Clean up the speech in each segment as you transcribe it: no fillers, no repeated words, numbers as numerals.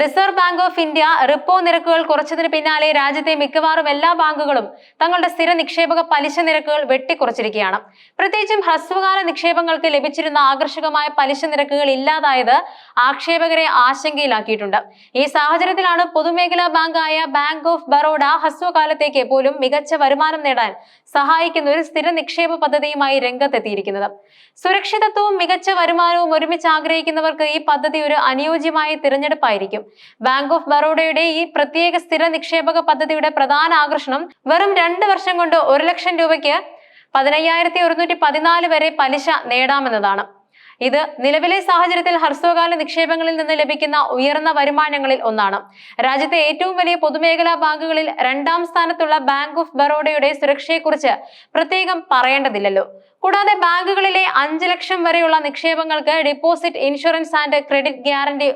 Reserve bank of India repo നിരക്കുകൾ കുറച്ചതിന് പിന്നാലെ രാജ്യത്തെ മിക്കവാറും എല്ലാ ബാങ്കുകളും തങ്ങളുടെ സ്ഥിര നിക്ഷേപക പലിശ നിരക്കുകൾ വെട്ടിക്കുറച്ചിരിക്കുകയാണ്. പ്രത്യേകിച്ചും ഹ്രസ്വകാല നിക്ഷേപങ്ങൾക്ക് ലഭിച്ചിരുന്ന ആകർഷകമായ പലിശ നിരക്കുകൾ ഇല്ലാതായത് ആക്ഷേപകരെ ആശങ്കയിലാക്കിയിട്ടുണ്ട്. ഈ സാഹചര്യത്തിലാണ് പൊതുമേഖലാ ബാങ്കായ ബാങ്ക് ഓഫ് ബറോഡ ഹ്രസ്വകാലത്തേക്ക് പോലും മികച്ച വരുമാനം നേടാൻ സഹായിക്കുന്ന ഒരു സ്ഥിര നിക്ഷേപ പദ്ധതിയുമായി രംഗത്തെത്തിയിരിക്കുന്നത്. സുരക്ഷിതത്വവും മികച്ച വരുമാനവും ഒരുമിച്ച് ആഗ്രഹിക്കുന്നവർക്ക് ഈ പദ്ധതി ഒരു അനുയോജ്യമായ തിരഞ്ഞെടുപ്പായിരിക്കും. ബാങ്ക് ഓഫ് ബറോഡയുടെ ഈ പ്രത്യേക സ്ഥിര നിക്ഷേപക പദ്ധതിയുടെ പ്രധാന ആകർഷണം വെറും 2 വർഷം കൊണ്ട് 1 ലക്ഷം രൂപയ്ക്ക് 15,114 വരെ പലിശ നേടാമെന്നതാണ്. ഇത് നിലവിലെ സാഹചര്യത്തിൽ ഹ്രസ്വകാല നിക്ഷേപങ്ങളിൽ നിന്ന് ലഭിക്കുന്ന ഉയർന്ന വരുമാനങ്ങളിൽ ഒന്നാണ്. രാജ്യത്തെ ഏറ്റവും വലിയ പൊതുമേഖലാ ബാങ്കുകളിൽ 2ാം സ്ഥാനത്തുള്ള ബാങ്ക് ഓഫ് ബറോഡയുടെ സുരക്ഷയെക്കുറിച്ച് പ്രത്യേകം പറയേണ്ടതില്ലല്ലോ. കൂടാതെ ബാങ്കുകളിലെ 5 ലക്ഷം വരെയുള്ള നിക്ഷേപങ്ങൾക്ക് deposit insurance and credit guarantee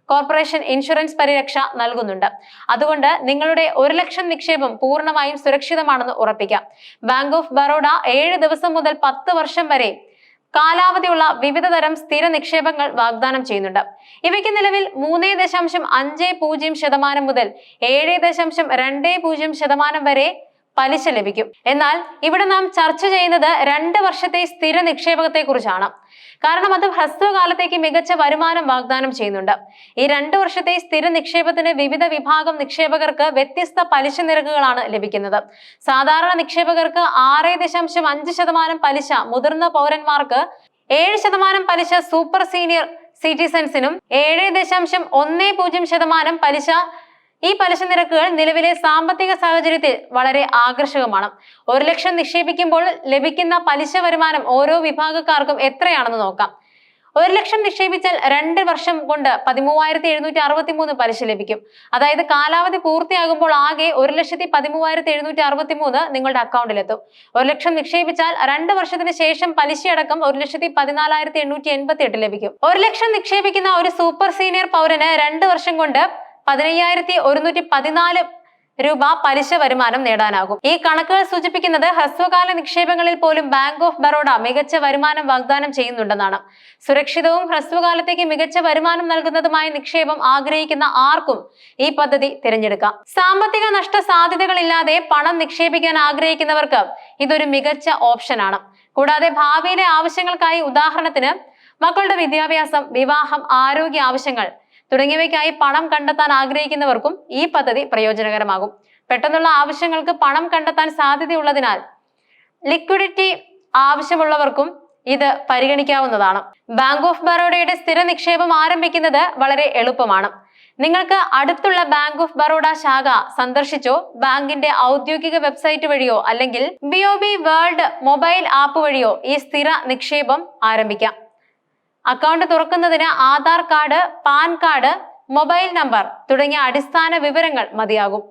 corporation insurance പരിരക്ഷ നൽകുന്നുണ്ട്. അതുകൊണ്ട് നിങ്ങളുടെ 1 ലക്ഷം നിക്ഷേപം പൂർണ്ണമായും സുരക്ഷിതമാണെന്ന് ഉറപ്പിക്കാം. ബാങ്ക് ഓഫ് ബറോഡ 7 ദിവസം മുതൽ 10 വർഷം വരെ കാലാവധിയുള്ള വിവിധ തരം സ്ഥിര നിക്ഷേപങ്ങൾ വാഗ്ദാനം ചെയ്യുന്നുണ്ട്. ഇവയ്ക്ക് നിലവിൽ 3.50% മുതൽ 7.20% വരെ പലിശ ലഭിക്കും. എന്നാൽ ഇവിടെ നാം ചർച്ച ചെയ്യുന്നത് 2 വർഷത്തെ സ്ഥിര നിക്ഷേപത്തെ കുറിച്ചാണ്. കാരണം അത് ഹ്രസ്വകാലത്തേക്ക് മികച്ച വരുമാനം വാഗ്ദാനം ചെയ്യുന്നുണ്ട്. ഈ 2 വർഷത്തെ സ്ഥിര നിക്ഷേപത്തിന് വിവിധ വിഭാഗം നിക്ഷേപകർക്ക് വ്യത്യസ്ത പലിശ നിരക്കുകളാണ് ലഭിക്കുന്നത്. സാധാരണ നിക്ഷേപകർക്ക് 6.5% പലിശ, മുതിർന്ന പൗരന്മാർക്ക് 7% പലിശ, സൂപ്പർ സീനിയർ സിറ്റിസൺസിനും 7.10% പലിശ. ഈ പലിശ നിരക്കുകൾ നിലവിലെ സാമ്പത്തിക സാഹചര്യത്തിൽ വളരെ ആകർഷകമാണ്. 1 ലക്ഷം നിക്ഷേപിക്കുമ്പോൾ ലഭിക്കുന്ന പലിശ വരുമാനം ഓരോ വിഭാഗക്കാർക്കും എത്രയാണെന്ന് നോക്കാം. 1 ലക്ഷം നിക്ഷേപിച്ചാൽ 2 വർഷം കൊണ്ട് 13,763 പലിശ ലഭിക്കും. അതായത് കാലാവധി പൂർത്തിയാകുമ്പോൾ ആകെ 1,13,763 നിങ്ങളുടെ അക്കൗണ്ടിലെത്തും. 1 ലക്ഷം നിക്ഷേപിച്ചാൽ 2 വർഷത്തിന് ശേഷം പലിശയടക്കം 1,14,888 ലഭിക്കും. 1 ലക്ഷം നിക്ഷേപിക്കുന്ന ഒരു സൂപ്പർ സീനിയർ പൗരന് 2 വർഷം കൊണ്ട് 15,114 രൂപ പലിശ വരുമാനം നേടാനാകും. ഈ കണക്കുകൾ സൂചിപ്പിക്കുന്നത് ഹ്രസ്വകാല നിക്ഷേപങ്ങളിൽ പോലും ബാങ്ക് ഓഫ് ബറോഡ മികച്ച വരുമാനം വാഗ്ദാനം ചെയ്യുന്നുണ്ടെന്നാണ്. സുരക്ഷിതവും ഹ്രസ്വകാലത്തേക്ക് മികച്ച വരുമാനം നൽകുന്നതുമായ നിക്ഷേപം ആഗ്രഹിക്കുന്ന ആർക്കും ഈ പദ്ധതി തിരഞ്ഞെടുക്കാം. സാമ്പത്തിക നഷ്ട സാധ്യതകളില്ലാതെ പണം നിക്ഷേപിക്കാൻ ആഗ്രഹിക്കുന്നവർക്ക് ഇതൊരു മികച്ച ഓപ്ഷനാണ്. കൂടാതെ ഭാവിയിലെ ആവശ്യങ്ങൾക്കായി, ഉദാഹരണത്തിന് മക്കളുടെ വിദ്യാഭ്യാസം, വിവാഹം, ആരോഗ്യ ആവശ്യങ്ങൾ തുടങ്ങിയവയ്ക്കായി പണം കണ്ടെത്താൻ ആഗ്രഹിക്കുന്നവർക്കും ഈ പദ്ധതി പ്രയോജനകരമാകും. പെട്ടെന്നുള്ള ആവശ്യങ്ങൾക്ക് പണം കണ്ടെത്താൻ സാധ്യതയുള്ളതിനാൽ ലിക്വിഡിറ്റി ആവശ്യമുള്ളവർക്കും ഇത് പരിഗണിക്കാവുന്നതാണ്. ബാങ്ക് ഓഫ് ബറോഡയുടെ സ്ഥിര നിക്ഷേപം ആരംഭിക്കുന്നത് വളരെ എളുപ്പമാണ്. നിങ്ങൾക്ക് അടുത്തുള്ള ബാങ്ക് ഓഫ് ബറോഡ ശാഖ സന്ദർശിച്ചോ, ബാങ്കിന്റെ ഔദ്യോഗിക വെബ്സൈറ്റ് വഴിയോ അല്ലെങ്കിൽ BOB വേൾഡ് മൊബൈൽ ആപ്പ് വഴിയോ ഈ സ്ഥിര നിക്ഷേപം ആരംഭിക്കാം. അക്കൗണ്ട് തുറക്കുന്നതിന് Aadhaar card, pan card, mobile number തുടങ്ങിയ അടിസ്ഥാന വിവരങ്ങൾ മതിയാകും.